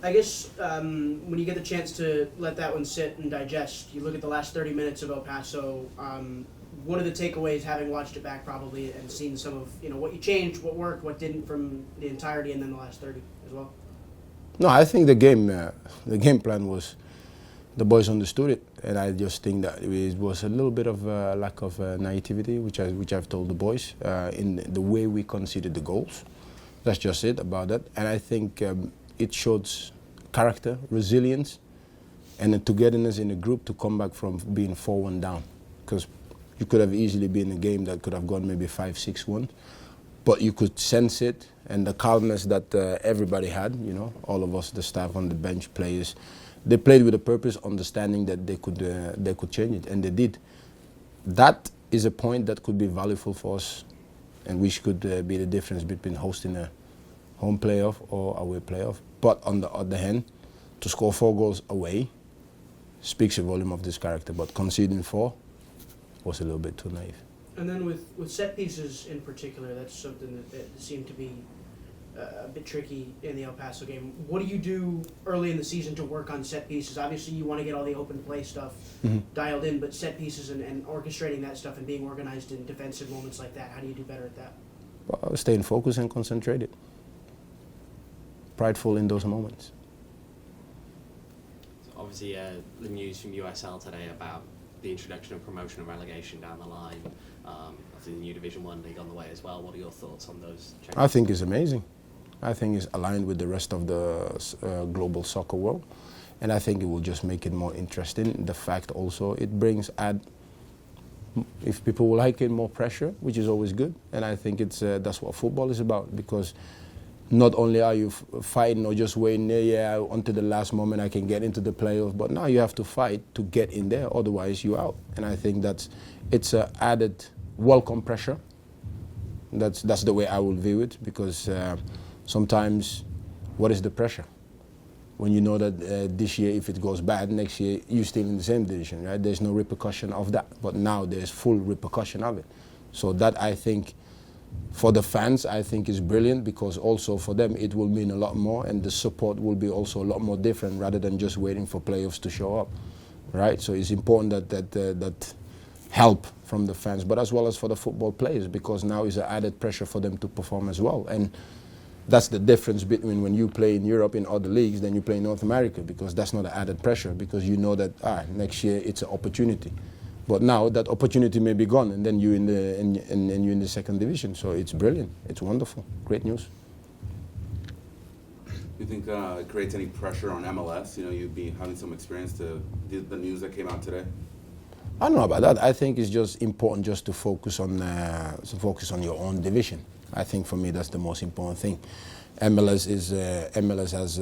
I guess when you get the chance to let that one sit and digest, you look at the last 30 minutes of El Paso. What are the takeaways, having watched it back probably and seen some of what you changed, what worked, what didn't from the entirety, and then the last 30 as well? No, I think the game plan was, the boys understood it, and I just think that it was a little bit of a lack of naivety, which I've told the boys in the way we conceded the goals. That's just it about that, and I think it shows character, resilience, and a togetherness in the group to come back from being 4-1 down, because you could have easily been a game that could have gone maybe 5-6-1, but you could sense it, and the calmness that everybody had, all of us, the staff on the bench, players, they played with a purpose, understanding that they could change it, and they did. That is a point that could be valuable for us, and which could be the difference between hosting a home playoff or away playoff. But on the other hand, to score 4 goals away speaks a volume of this character, but conceding 4 was a little bit too naive. And then with set pieces in particular, that's something that seemed to be a bit tricky in the El Paso game. What do you do early in the season to work on set pieces? Obviously, you want to get all the open play stuff dialed in, but set pieces and orchestrating that stuff and being organized in defensive moments like that, how do you do better at that? Well, staying focused and concentrated. Prideful in those moments. So obviously, the news from USL today about the introduction of promotion and relegation down the line. Obviously, the new Division 1 league on the way as well. What are your thoughts on those changes? I think it's amazing. I think it's aligned with the rest of the global soccer world, and I think it will just make it more interesting. The fact also it brings if people will like it, more pressure, which is always good, and I think that's what football is about, because not only are you fighting or just waiting there, until the last moment I can get into the playoff, but now you have to fight to get in there, otherwise you're out. And I think it's an added welcome pressure. That's the way I will view it, because sometimes what is the pressure? When you know that this year, if it goes bad, next year you're still in the same division, right? There's no repercussion of that, but now there's full repercussion of it. So that, I think, for the fans, I think is brilliant, because also for them it will mean a lot more, and the support will be also a lot more different, rather than just waiting for playoffs to show up, right? So it's important that help from the fans, but as well as for the football players, because now is an added pressure for them to perform as well. And that's the difference between when you play in Europe in other leagues than you play in North America, because that's not an added pressure, because you know that next year it's an opportunity. But now that opportunity may be gone, and then you're in the second division. So it's brilliant. It's wonderful. Great news. Do you think it creates any pressure on MLS? You'd be having some experience to the news that came out today. I don't know about that. I think it's just important just to focus on your own division. I think for me that's the most important thing. MLS has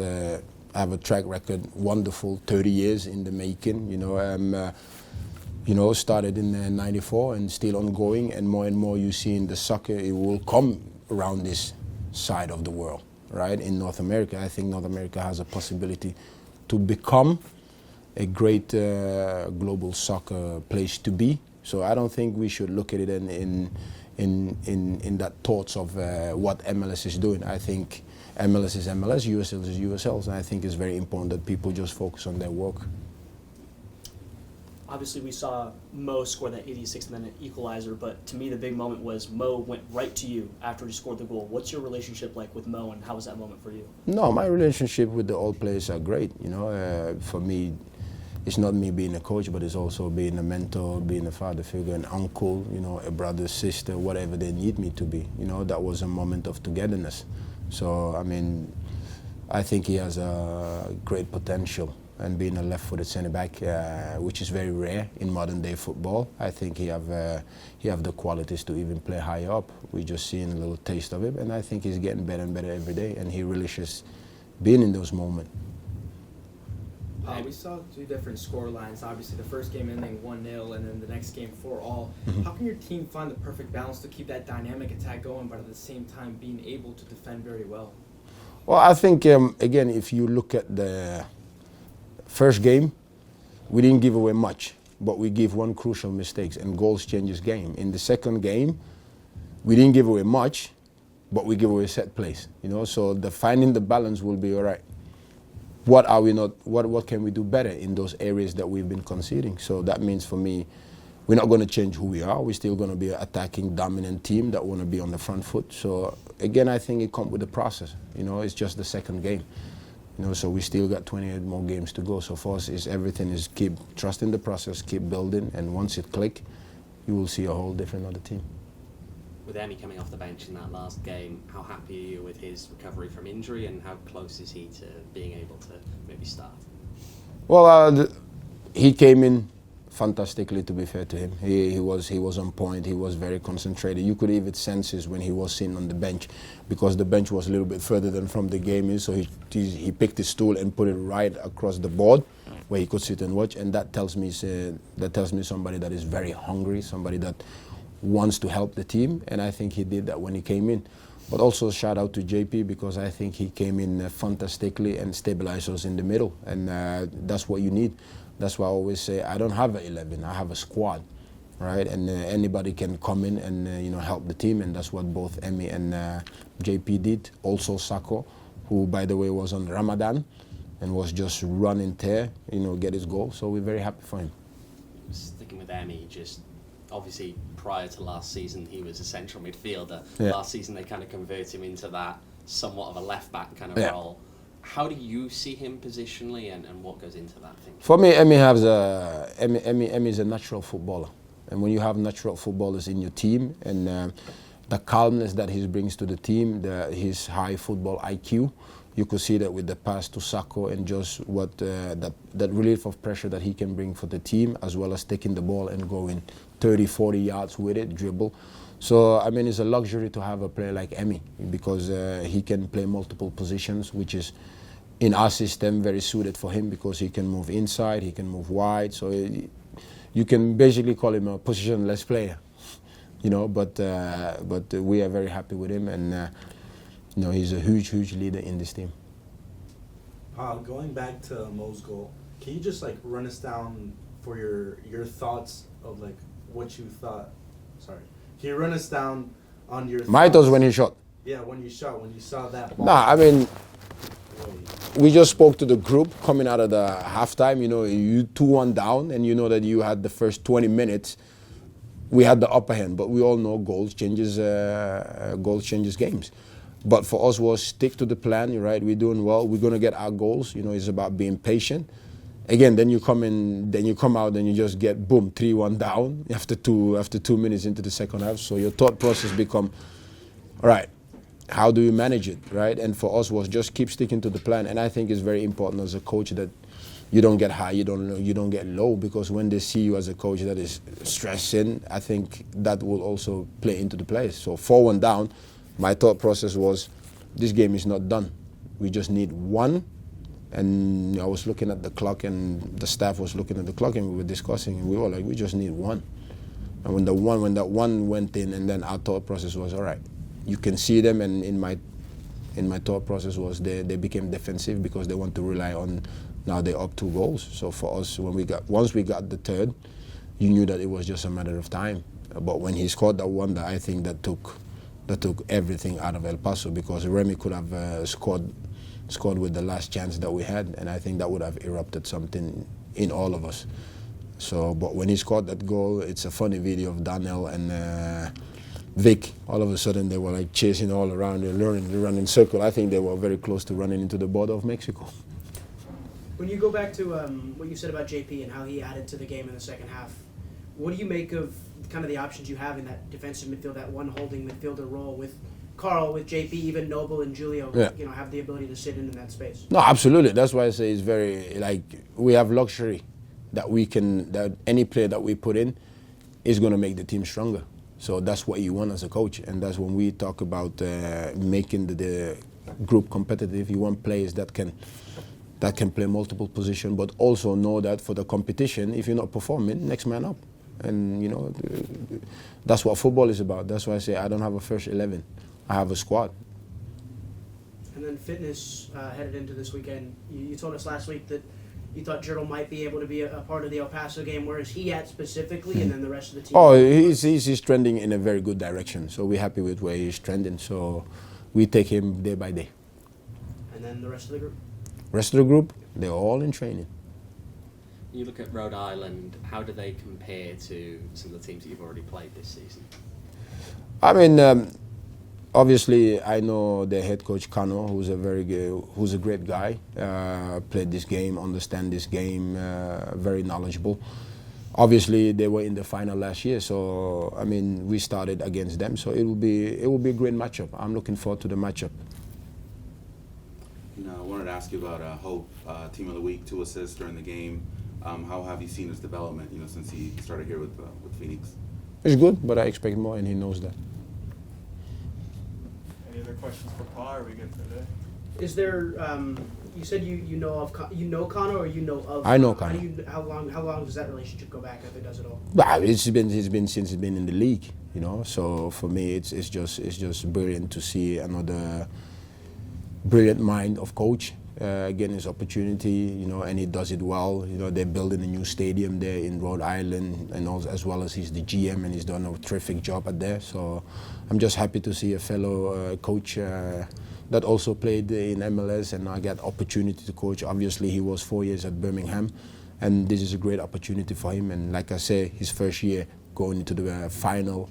have a track record, wonderful, 30 years in the making. Started in '94 and still ongoing, and more you see in the soccer, it will come around this side of the world, right? In North America, I think North America has a possibility to become a great global soccer place to be. So I don't think we should look at it in that thoughts of what MLS is doing. I think MLS is MLS, USL is USL, and I think it's very important that people just focus on their work. Obviously, we saw Mo score that 86th minute equalizer, but to me the big moment was Mo went right to you after he scored the goal. What's your relationship like with Mo, and how was that moment for you? No, my relationship with the old players are great. For me, it's not me being a coach, but it's also being a mentor, being a father figure, an uncle, a brother, sister, whatever they need me to be. That was a moment of togetherness. So, I think he has a great potential. And being a left-footed centre-back, which is very rare in modern-day football, I think he have the qualities to even play higher up. We're just seeing a little taste of it, and I think he's getting better and better every day, and he relishes being in those moments. We saw 2 different score lines. Obviously, the first game ending 1-0, and then the next game 4-all. How can your team find the perfect balance to keep that dynamic attack going, but at the same time being able to defend very well? Well, I think, again, if you look at the first game, we didn't give away much, but we gave one crucial mistake, and goals changes game. In the second game, we didn't give away much, but we give away set plays. So finding the balance will be all right. what are we not? What can we do better in those areas that we've been conceding? So that means for me, we're not going to change who we are. We're still going to be an attacking, dominant team that want to be on the front foot. So again, I think it comes with the process. You know, it's just the second game. You know, so we still got 28 more games to go. So for us, everything is keep trusting the process, keep building, and once it click, you will see a whole different other team. With Emmy coming off the bench in that last game, how happy are you with his recovery from injury, and how close is he to being able to maybe start? Well, he came in fantastically, to be fair to him. He was on point. He was very concentrated. You could even sense it when he was sitting on the bench, because the bench was a little bit further than from the game is. So he picked his stool and put it right across the board where he could sit and watch. And that tells me somebody that is very hungry, somebody that wants to help the team. And I think he did that when he came in. But also shout out to JP, because I think he came in fantastically and stabilized us in the middle. And that's what you need. That's why I always say I don't have an 11, I have a squad, right? And anybody can come in and you know, help the team, and that's what both Emmy and JP did. Also Sako, who by the way was on Ramadan and was just running tear, you know, get his goal. So we're very happy for him. Sticking with Emmy, just obviously prior to last season he was a central midfielder. Yeah. Last season they kind of convert him into that somewhat of a left back kind of Yeah. role. How do you see him positionally, and what goes into that thinking? For me, Emmy is a natural footballer. And when you have natural footballers in your team, and the calmness that he brings to the team, his high football IQ, you could see that with the pass to Sako, and just what that relief of pressure that he can bring for the team, as well as taking the ball and going 30, 40 yards with it, dribble. So, I mean, it's a luxury to have a player like Emmy, because he can play multiple positions, which is, in our system, very suited for him, because he can move inside, he can move wide. So you can basically call him a positionless player, you know. But we are very happy with him, and you know, he's a huge leader in this team. Going back to Mo's goal, can you just like run us down for your thoughts of like what you thought? Sorry, can you run us down on your My thoughts when he shot. Yeah, when you saw that ball. Nah, I mean, we just spoke to the group coming out of the halftime. You know, you 2-1 down, and you know that you had the first 20 minutes. We had the upper hand, but we all know goals changes games. But for us was stick to the plan. You're right. We're doing well. We're gonna get our goals. You know, it's about being patient. Again, then you come out, and you just get boom 3-1 down after 2 minutes into the second half. So your thought process become, all right, how do you manage it, right? And for us was just keep sticking to the plan. And I think it's very important as a coach that you don't get high, you don't get low, because when they see you as a coach that is stressing, I think that will also play into the play. So 4-1 down, my thought process was, this game is not done. We just need one. And I was looking at the clock, and the staff was looking at the clock, and we were discussing, and we were like, we just need one. And when that one went in, and then our thought process was, all right, you can see them, and in my thought process was they became defensive, because they want to rely on, now they're up 2 goals. So for us, once we got the third, you knew that it was just a matter of time. But when he scored that one, that I think that took everything out of El Paso, because Remy could have scored with the last chance that we had, and I think that would have erupted something in all of us. So, but when he scored that goal, it's a funny video of Daniel and Vic. All of a sudden, they were like chasing all around, they're running in circle. I think they were very close to running into the border of Mexico. When you go back to what you said about JP and how he added to the game in the second half, what do you make of kind of the options you have in that defensive midfield, that one holding midfielder role with Carl, with JP, even Noble and Julio, Yeah. you know, have the ability to sit in that space? No, absolutely. That's why I say it's very, like, we have luxury that any player that we put in is going to make the team stronger. So that's what you want as a coach, and that's when we talk about making the group competitive. You want players that can play multiple positions, but also know that for the competition, if you're not performing, next man up. And you know, that's what football is about. That's why I say I don't have a first 11. I have a squad. And then fitness headed into this weekend. You told us last week that you thought Jirtle might be able to be a part of the El Paso game. Where is he at specifically, and then the rest of the team? Oh, he's trending in a very good direction. So we're happy with where he's trending. So we take him day by day. And then the rest of the group? Rest of the group, They're all in training. You look at Rhode Island, how do they compare to some of the teams that you've already played this season? I mean, obviously, I know their head coach Kano, who's a great guy. Played this game, understand this game, very knowledgeable. Obviously, they were in the final last year, so I mean, we started against them, so it will be a great matchup. I'm looking forward to the matchup. You know, I wanted to ask you about Hope, Team of the Week, 2 assists during the game. How have you seen his development? You know, since he started here with Phoenix. It's good, but I expect more, and he knows that. Any other questions for Pa? Are we good for today? Is there? You said you know Connor, or you know of? I know Connor. Connor. How long does that relationship go back? If it does at all? But it's been since he's been in the league, you know. So for me, it's just brilliant to see another brilliant mind of coach getting his opportunity, you know, and he does it well. You know, they're building a new stadium there in Rhode Island, and also, as well as he's the GM, and he's done a terrific job at there. So I'm just happy to see a fellow coach that also played in MLS, and I got opportunity to coach. Obviously, he was 4 years at Birmingham, and this is a great opportunity for him. And like I say, his first year going into the final,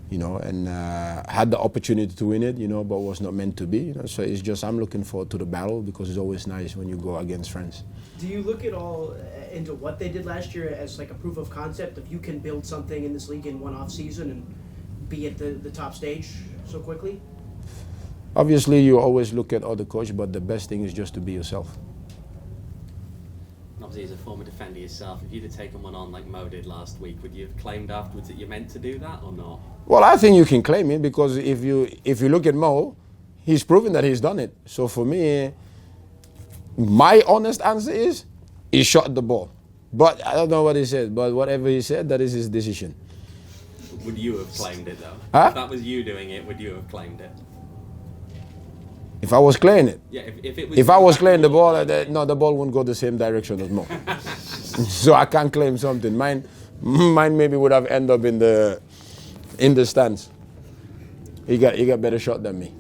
you know, and had the opportunity to win it, you know, but was not meant to be. You know? So it's just, I'm looking forward to the battle, because it's always nice when you go against friends. Do you look at all into what they did last year as like a proof of concept of you can build something in this league in one off season and be at the top stage so quickly? Obviously, you always look at other coaches, but the best thing is just to be yourself. Obviously, as a former defender yourself, if you'd have taken one on like Mo did last week, would you have claimed afterwards that you're meant to do that or not? Well, I think you can claim it, because if you look at Mo, he's proven that he's done it. So for me, my honest answer is, he shot the ball. But I don't know what he said, but whatever he said, that is his decision. Would you have claimed it though? Huh? If that was you doing it, would you have claimed it? If I was claying it, Yeah, if it was. if I was playing the ball, no, the ball wouldn't go the same direction as Mo. So I can't claim something. Mine maybe would have ended up in the stands. He got better shot than me.